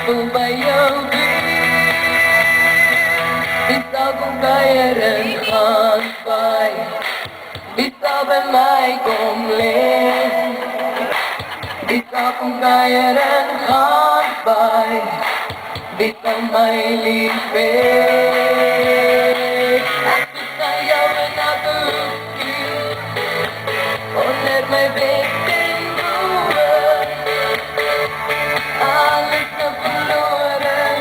Kung bayaw bisa kung kaya rin hanpay bisa ba may kumlit bisa kung kaya rin hanpay bisa may lipit at bisa yaman ako oner may bitin buwan alis na puluran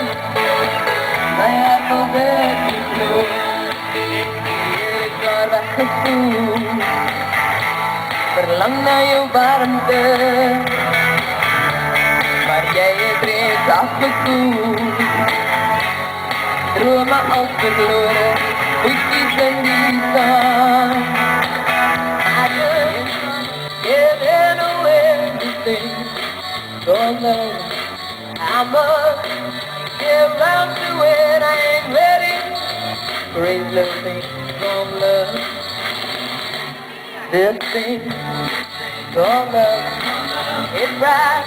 may ako betito ikarap na po berlang na yung baranda Maria Edres aku rumah outdoor wiki sendita I just giving away everything for love I must get round to it I ain't ready for a little thing from love this thing from love it's right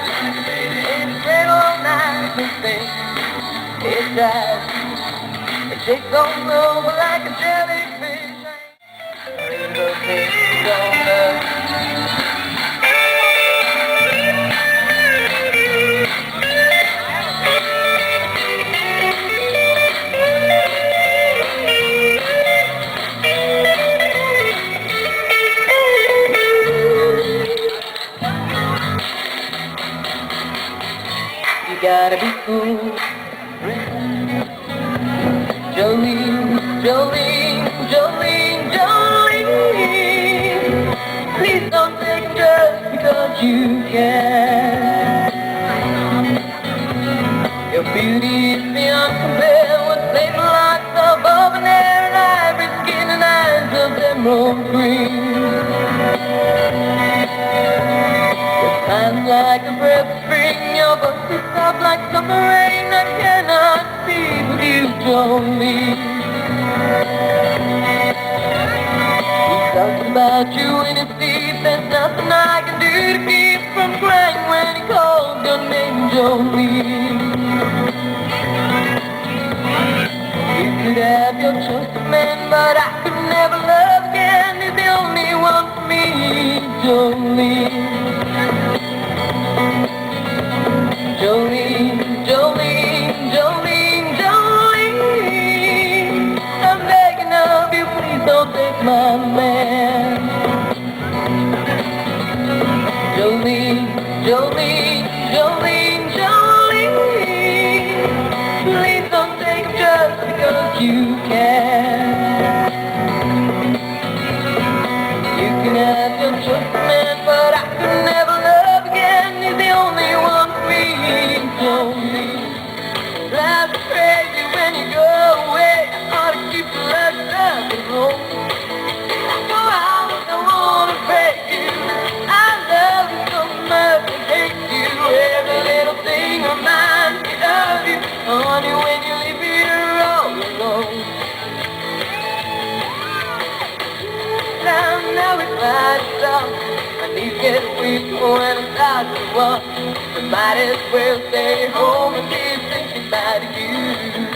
it's great all night this thing it's right it takes on over like a jellyfish a little thing from love you gotta be cool Jolene, Jolene, Jolene, Jolene please don't take just because you can your beauty is beyond compare with flavor lights of open air and ivory skin and eyes of emerald green I'm like a breath of spring, your voice is soft like summer rain. I cannot speak with you, Jolene. There's something about you in his deep. There's nothing I can do to keep from crying when he calls your name, Jolene. You could have your choice of men, but I could never love again. You're the only one for me, Jolene. Jolene, Jolene, Jolene, Jolene I'm begging of you, please don't take my man Jolene, Jolene, Jolene, Jolene please don't take just because you can You can have your choice of man, but I could never love again You're the only one for me Jolene, drive me crazy when you go away. I ought to keep the love stuff at home. I go out, I wanna break you. I love you so much, I hate you. Every little thing reminds me of you. Honey, when you leave me here all alone. Now it's right stop. My knees get weak when I start to walk. We might as well stay home and keep thinking about you.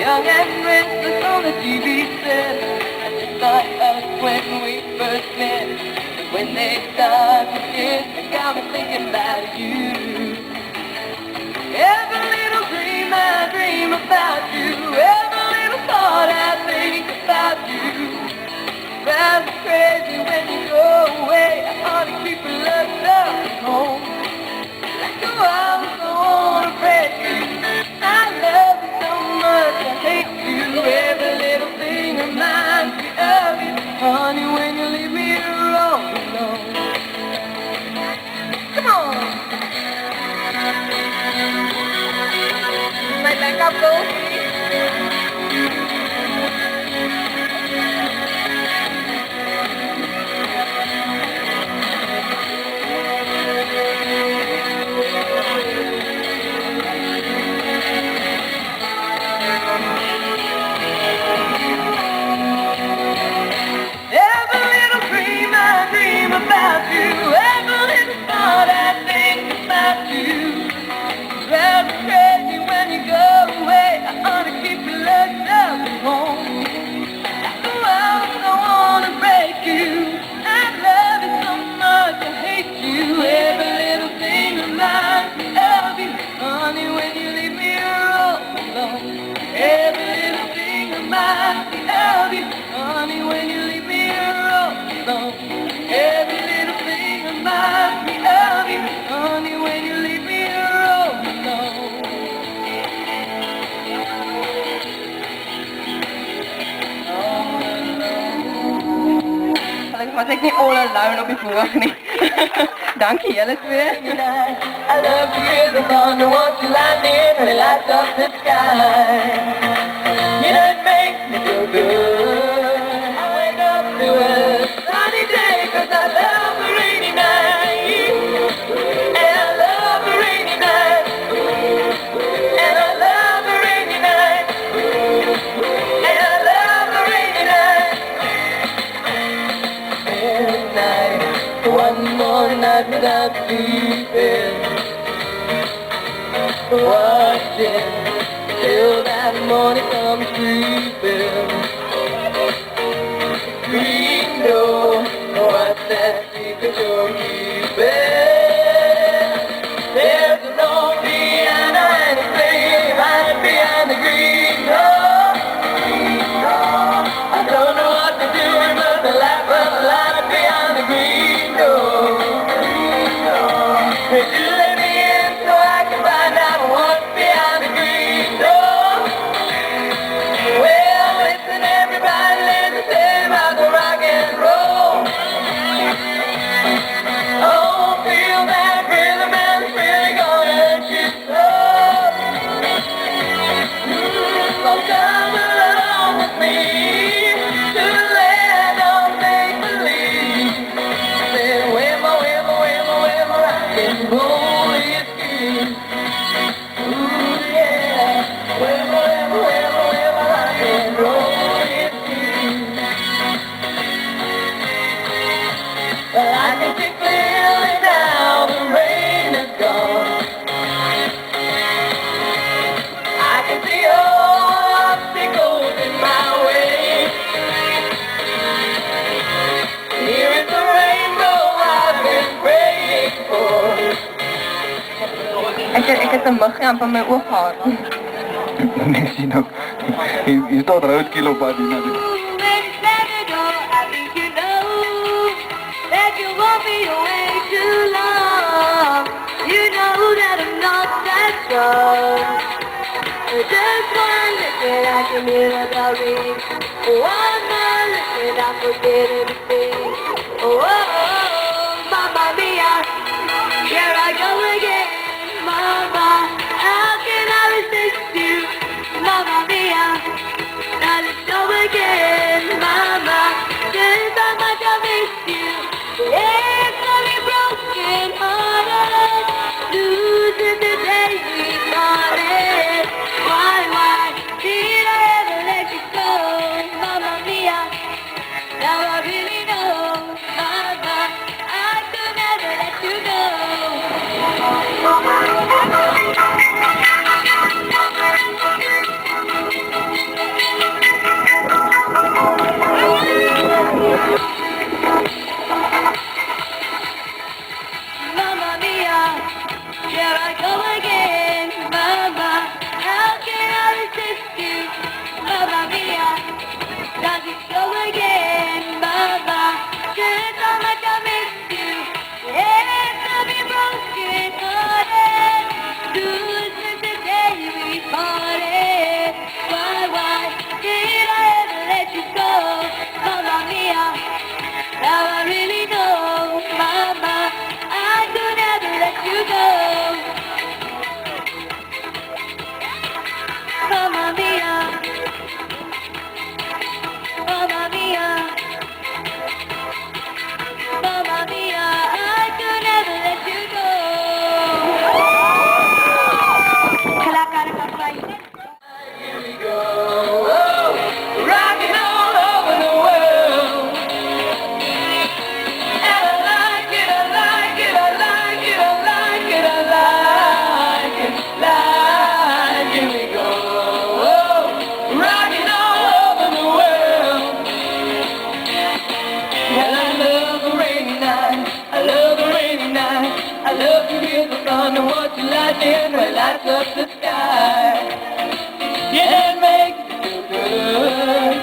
Young and restless on the TV set. I just thought us when we first met. And when they start to kiss, it got me thinking about you. Every little dream I dream about you. Every little thought I think about you. Drives me crazy when you go away. I ought to keep your love stuff at home. I go out, I wanna break you. I love you so much, I hate you. Every little thing reminds me of you. Honey, when you leave me here all alone. Come on. Right back up, go. About you, every little thought I think about you. was ek nie all alone op die voorg nie. Dankie julle twee. I love to hear the thunder once you light in when it lights up the sky. You know it makes me feel good. I wake up to a sunny day 'cause I love a rainy night. And I love a rainy night. And I love a rainy night. And I love a rainy night. Midnight, one more night without sleeping. Watching till that morning comes creeping. Dream, know what's that secret you're keeping. There's a lonely and a flame hiding behind the green door. I don't know what to do, but the light will light up behind the green door. Would you let me in so I can find out what's behind the green door? Well, listen, everybody, let's say about the rock and roll. Oh, feel that rhythm and it's really gonna hurt you so. So come along with me to the land of make-believe. Say, where my rock and roll is good. Ooh, yeah. Where my rock and roll is good. Well, I can see clearly now the rain is gone. I can see all obstacles in my way. Here is the rainbow I've been praying for. Ek het 'n muggie aan van my oog gehad. Nee, sien ook. Hier staat roodkiel op pad hier. Just one look and I can hear the ring. One more look and I forget everything. Oh, Mamma Mia, here I go again. Mama, how can I resist you? Mamma Mia, now let's go again. Mama, there's so much I miss you. It's only broken hearted, losing the day we started. Why did I ever let you go? Mamma Mia, now I really know. Mama, I could never let you go. Mamma Mia, here I go again. Mama, how can I resist you? Mamma Mia, does it show again? Mama, there's so much I miss you. It's only broken hearted, losing the day we parted. Why did I ever let you go? Mamma Mia, now I really know. Mama, I could never let you go. Mamma Mia, Mamma Mia, Mamma Mia, I could never let you go. Kalaକାର ka flight. Here we go, rocking all over the world. And I like it, I like it, I like it, I like it, I like it, like. Here we go, rocking all over the world. Well, I love a rainy night, I love a rainy night. I love to hear the thunder once you light in when it lights up the sky. Yeah, it makes me feel good.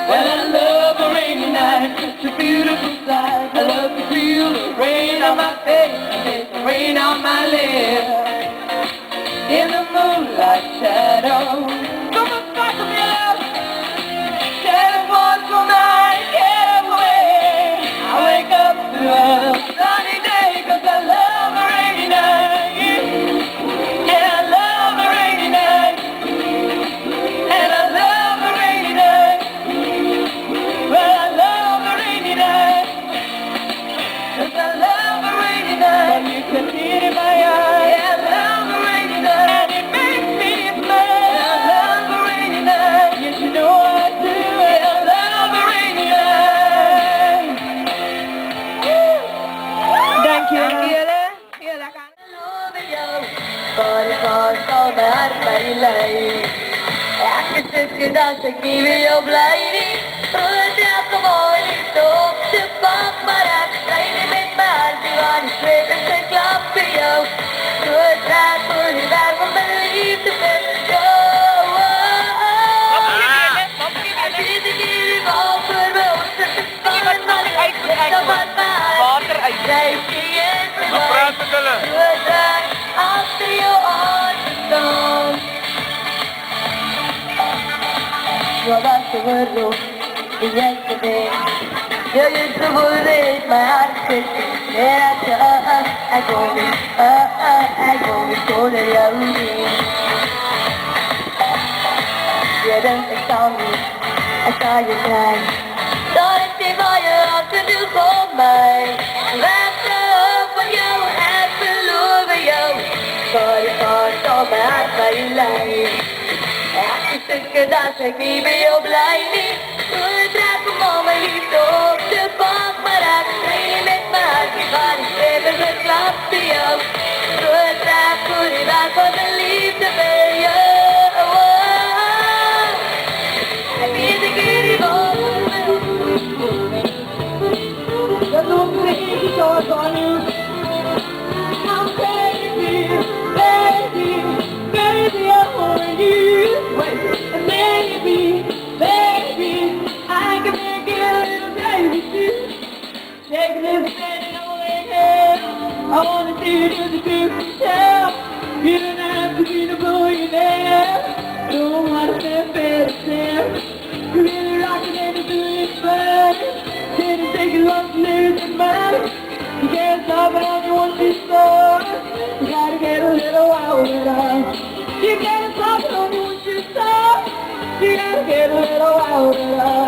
Well, I love a rainy night, it's a beautiful sight. I love to feel the rain on my face, and the rain on my lips. In the moonlight shadow, come and sparkle me up. Shadow one for night, shadow and you can see it in my eyes. Yeah, I love the rainy night, and it makes me smile. I love the rainy night, yes you know I do. Yeah, I love the rainy night. Thank you. Yesterday, you used to bully my heart, I go so lonely. You don't tell me, I saw you cry. Don't see why you have to do for mine. Wrapped up when you had to lose you. But it's all my heart by your life. I think that I give me your blinding. Good that the moment you talk to fuck, but I dream it back. Body shaping the club to you. Good that put it back on the leaf to be you. I feel the giddy ball. There's no crazy thoughts on you. I'm crazy, crazy, crazy over you. And maybe, I can make it a little crazy too. Shaking this standing on the head. I wanna see you do the truth yourself. You don't have to be the billionaire. Don't wanna stand fair to stand. You're really rocking and you're doing it fine. Can't take it long to lose your mind. You can't stop it on you once you start. You gotta get a little wild with us. You can't stop it on you once you start. You gotta get a little wild with us.